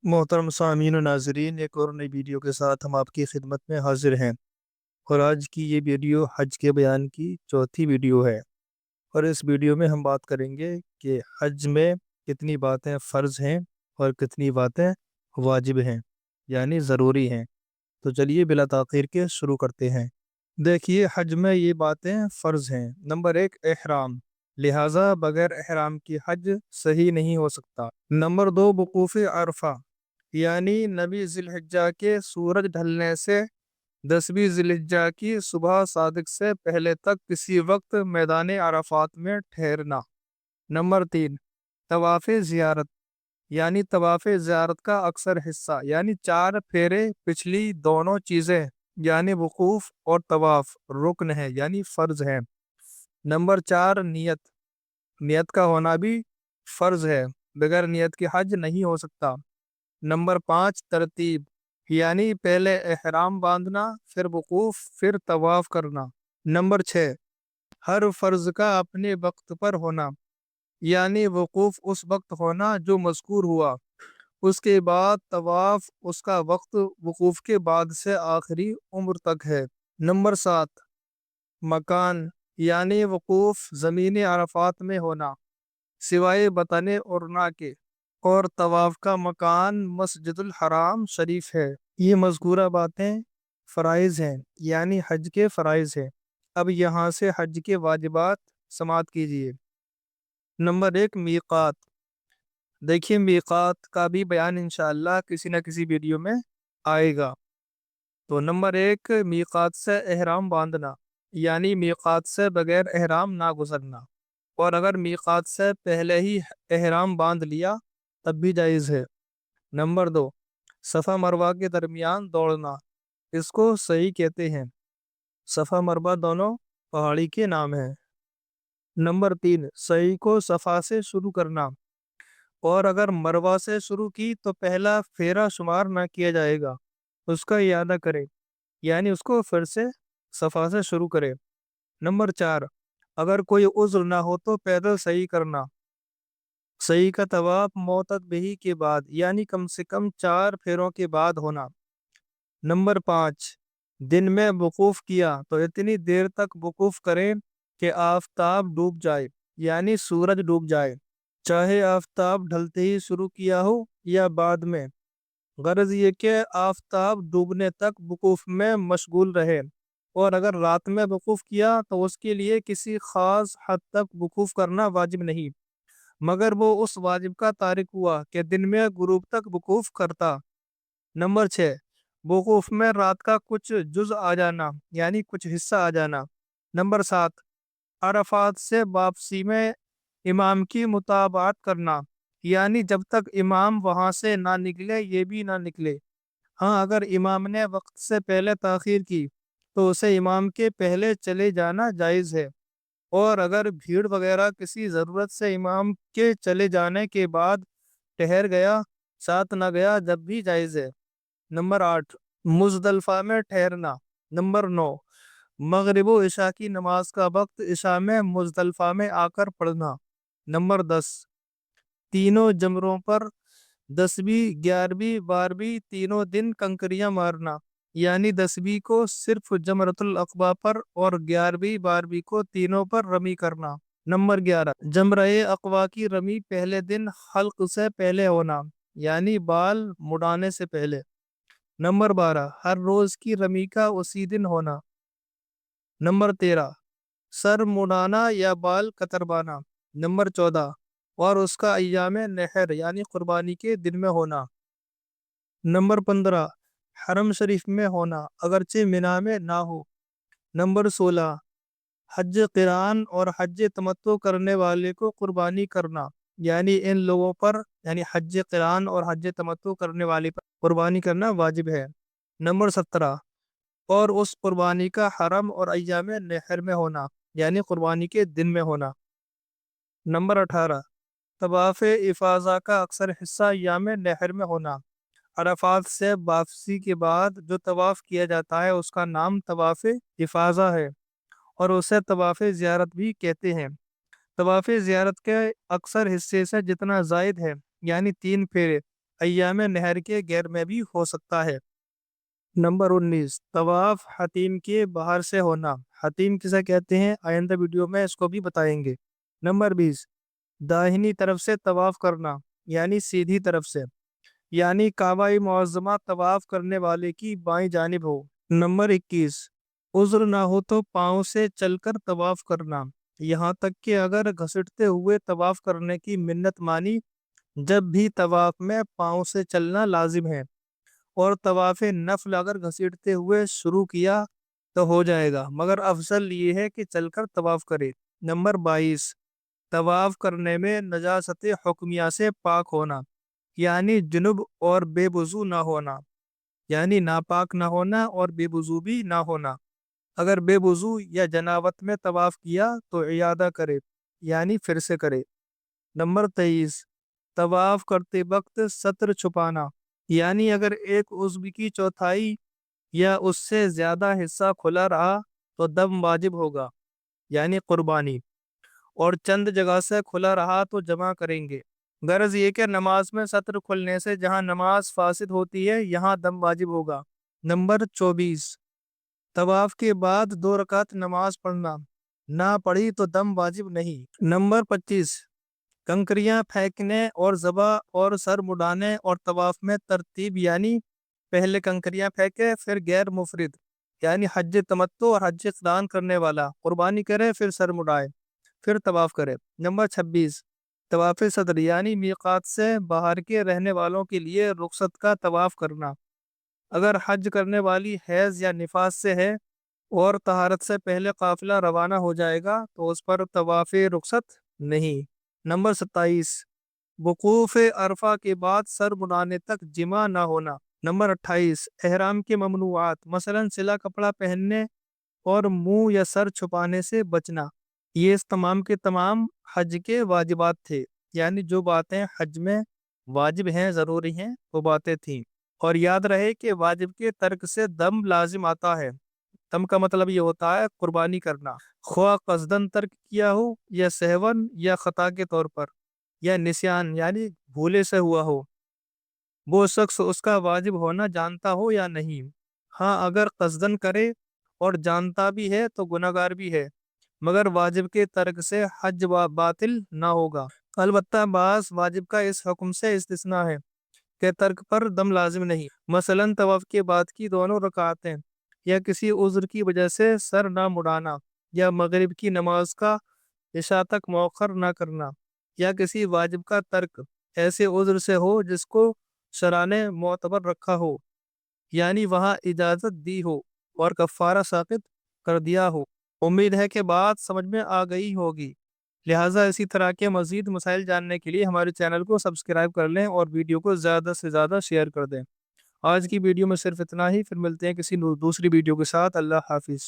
محترم سامعین و ناظرین، ایک اور نئی ویڈیو کے ساتھ ہم آپ کی خدمت میں حاضر ہیں، اور آج کی یہ ویڈیو حج کے بیان کی چوتھی ویڈیو ہے۔ اور اس ویڈیو میں ہم بات کریں گے کہ حج میں کتنی باتیں فرض ہیں اور کتنی باتیں واجب ہیں، یعنی ضروری ہیں۔ تو چلیے بلا تاخیر کے شروع کرتے ہیں۔ دیکھیے، حج میں یہ باتیں فرض ہیں۔ نمبر 1، احرام، لہٰذا بغیر احرام کی حج صحیح نہیں ہو سکتا۔ نمبر 2، وقوف عرفہ، یعنی 9 ذی الحجہ کے سورج ڈھلنے سے 10ویں ذی الحجہ کی صبح صادق سے پہلے تک کسی وقت میدان عرفات میں ٹھہرنا۔ نمبر 3، طواف زیارت، یعنی طواف زیارت کا اکثر حصہ، یعنی 4 پھیرے پچھلی دونوں چیزیں، یعنی وقوف اور طواف رکن ہے، یعنی فرض ہے۔ نمبر 4، نیت، نیت کا ہونا بھی فرض ہے، بغیر نیت کے حج نہیں ہو سکتا۔ نمبر 5، ترتیب، یعنی پہلے احرام باندھنا، پھر وقوف، پھر طواف کرنا۔ نمبر 6، ہر فرض کا اپنے وقت پر ہونا، یعنی وقوف اس وقت ہونا جو مذکور ہوا، اس کے بعد طواف اس کا وقت وقوف کے بعد سے آخری عمر تک ہے۔ نمبر 7، مکان، یعنی وقوف زمین عرفات میں ہونا سوائے بطن عرنا کے، اور طواف کا مکان مسجد الحرام شریف ہے۔ یہ مذکورہ باتیں فرائض ہیں، یعنی حج کے فرائض ہیں۔ اب یہاں سے حج کے واجبات سماعت کیجیے۔ نمبر 1، میقات۔ دیکھیے، میقات کا بھی بیان انشاءاللہ کسی نہ کسی ویڈیو میں آئے گا۔ تو نمبر 1، میقات سے احرام باندھنا، یعنی میقات سے بغیر احرام نہ گزرنا، اور اگر میقات سے پہلے ہی احرام باندھ لیا تب بھی جائز ہے۔ نمبر 2، صفا مروہ کے درمیان دوڑنا، اس کو صحیح کہتے ہیں۔ صفا مروہ دونوں پہاڑی کے نام ہیں۔ نمبر 3، صحیح کو صفا سے شروع کرنا، اور اگر مروہ سے شروع کی تو پہلا پھیرا شمار نہ کیا جائے گا، اس کا اعادہ کرے، یعنی اس کو پھر سے صفا سے شروع کرے۔ نمبر 4، اگر کوئی عذر نہ ہو تو پیدل صحیح کرنا، صحیح کا طواف معتد بہی کے بعد، یعنی کم سے کم 4 پھیروں کے بعد ہونا۔ نمبر 5، دن میں وقوف کیا تو اتنی دیر تک وقوف کریں کہ آفتاب ڈوب جائے، یعنی سورج ڈوب جائے، چاہے آفتاب ڈھلتے ہی شروع کیا ہو یا بعد میں، غرض یہ کہ آفتاب ڈوبنے تک وقوف میں مشغول رہے۔ اور اگر رات میں وقوف کیا تو اس کے لیے کسی خاص حد تک وقوف کرنا واجب نہیں، مگر وہ اس واجب کا تارک ہوا کہ دن میں غروب تک وقوف کرتا۔ نمبر 6، وقوف میں رات کا کچھ جز آ جانا، یعنی کچھ حصہ آ جانا۔ نمبر 7، عرفات سے واپسی میں امام کی متابعت کرنا، یعنی جب تک امام وہاں سے نہ نکلے یہ بھی نہ نکلے۔ ہاں، اگر امام نے وقت سے پہلے تاخیر کی تو اسے امام کے پہلے چلے جانا جائز ہے، اور اگر بھیڑ وغیرہ کسی ضرورت سے امام کے چلے جانے کے بعد ٹھہر گیا، ساتھ نہ گیا، جب بھی جائز ہے۔ نمبر 8، مزدلفہ میں ٹھہرنا۔ نمبر 9، مغرب و عشاء کی نماز کا وقت عشاء میں مزدلفہ میں آ کر پڑھنا۔ نمبر 10، تینوں جمروں پر 10ویں، 11ویں، 12ویں تینوں دن کنکریاں مارنا، یعنی 10ویں کو صرف جمرۃ العقبہ پر اور 11ویں، 12ویں کو تینوں پر رمی کرنا۔ نمبر 11، جمرہ عقبہ کی رمی پہلے دن حلق سے پہلے ہونا، یعنی بال مڈانے سے پہلے۔ نمبر 12، ہر روز کی رمی کا اسی دن ہونا۔ نمبر 13، سر مڈانا یا بال کتروانا۔ نمبر 14، اور اس کا ایام نحر یعنی قربانی کے دن میں ہونا۔ نمبر 15، حرم شریف میں ہونا اگرچہ منی میں نہ ہو۔ نمبر 16، حج قران اور حج تمتع کرنے والے کو قربانی کرنا، یعنی ان لوگوں پر، یعنی حج قران اور حج تمتع کرنے والے پر قربانی کرنا واجب ہے۔ نمبر 17، اور اس قربانی کا حرم اور ایام نحر میں ہونا، یعنی قربانی کے دن میں ہونا۔ نمبر 18، طواف افاضہ کا اکثر حصہ ایام نحر میں ہونا۔ عرفات سے واپسی کے بعد جو طواف کیا جاتا ہے اس کا نام طواف افاضہ ہے، اور اسے طواف زیارت بھی کہتے ہیں۔ طواف زیارت کے اکثر حصے سے جتنا زائد ہے، یعنی 3 پھیرے، ایام نہر کے غیر میں بھی ہو سکتا ہے۔ نمبر 19، طواف حتیم کے باہر سے ہونا۔ حتیم کسے کہتے ہیں آئندہ ویڈیو میں اس کو بھی بتائیں گے۔ نمبر 20، داہنی طرف سے طواف کرنا یعنی سیدھی طرف سے، یعنی کعبہ معظمہ طواف کرنے والے کی بائیں جانب ہو۔ نمبر 21، عذر نہ ہو تو پاؤں سے چل کر طواف کرنا، یہاں تک کہ اگر گھسٹتے ہوئے طواف کرنے کی منت مانی، جب بھی طواف میں پاؤں سے چلنا لازم ہے، اور طواف نفل اگر گھسیٹتے ہوئے شروع کیا تو ہو جائے گا، مگر افضل یہ ہے کہ چل کر طواف کرے۔ نمبر 22، طواف کرنے میں نجاست حکمیہ سے پاک ہونا، یعنی جنب اور بے وضو نہ ہونا، یعنی ناپاک نہ ہونا اور بے وضو بھی نہ ہونا۔ اگر بے وضو یا جنابت میں طواف کیا تو اعادہ کرے، یعنی پھر سے کرے۔ نمبر 23، طواف کرتے وقت ستر چھپانا، یعنی اگر ایک عضو کی چوتھائی یا اس سے زیادہ حصہ کھلا رہا تو دم واجب ہوگا، یعنی قربانی، اور چند جگہ سے کھلا رہا تو جمع کریں گے۔ غرض یہ کہ نماز میں ستر کھلنے سے جہاں نماز فاسد ہوتی ہے یہاں دم واجب ہوگا۔ نمبر 24، طواف کے بعد 2 رکعت نماز پڑھنا، نہ پڑھی تو دم واجب نہیں۔ نمبر 25، کنکریاں پھینکنے اور ذبح اور سر مڈانے اور طواف میں ترتیب، یعنی پہلے کنکریاں پھینکے پھر غیر مفرد یعنی حج تمتع اور حج قران کرنے والا قربانی کرے پھر سر مڈائے پھر طواف کرے۔ نمبر 26، طواف صدر یعنی میقات سے باہر کے رہنے والوں کے لیے رخصت کا طواف کرنا، اگر حج کرنے والی حیض یا نفاس سے ہے اور طہارت سے پہلے قافلہ روانہ ہو جائے گا تو اس پر طواف رخصت نہیں۔ نمبر 27، وقوف عرفہ کے بعد سر مڈانے تک جمع نہ ہونا۔ نمبر 28، احرام کے ممنوعات، مثلا سلا کپڑا پہننے اور منہ یا سر چھپانے سے بچنا۔ یہ اس تمام کے تمام حج کے واجبات تھے، یعنی جو باتیں حج میں واجب ہیں ضروری ہیں وہ باتیں تھیں۔ اور یاد رہے کہ واجب کے ترک سے دم لازم آتا ہے۔ دم کا مطلب یہ ہوتا ہے قربانی کرنا، خواہ قصدن ترک کیا ہو یا سہون یا خطا کے طور پر یا نسیان یعنی بھولے سے ہوا ہو، وہ شخص اس کا واجب ہونا جانتا ہو یا نہیں۔ ہاں اگر قصدن کرے اور جانتا بھی ہے تو گناہگار بھی ہے، مگر واجب کے ترک سے حج باطل نہ ہوگا۔ البتہ بعض واجب کا اس حکم سے استثناء ہے کہ ترک پر دم لازم نہیں، مثلا طواف کے بعد کی دونوں رکعتیں، یا کسی عذر کی وجہ سے سر نہ مڑانا، یا مغرب کی نماز کا عشاء تک مؤخر نہ کرنا، یا کسی واجب کا ترک ایسے عذر سے ہو جس کو شرع نے معتبر رکھا ہو، یعنی وہاں اجازت دی ہو اور کفارہ ساقط کر دیا ہو۔ امید ہے کہ بات سمجھ میں آ گئی ہوگی، لہٰذا اسی طرح کے مزید مسائل جاننے کے لیے ہمارے چینل کو سبسکرائب کر لیں اور ویڈیو کو زیادہ سے زیادہ شیئر کر دیں۔ آج کی ویڈیو میں صرف اتنا ہی، پھر ملتے ہیں کسی دوسری ویڈیو کے ساتھ۔ اللہ حافظ۔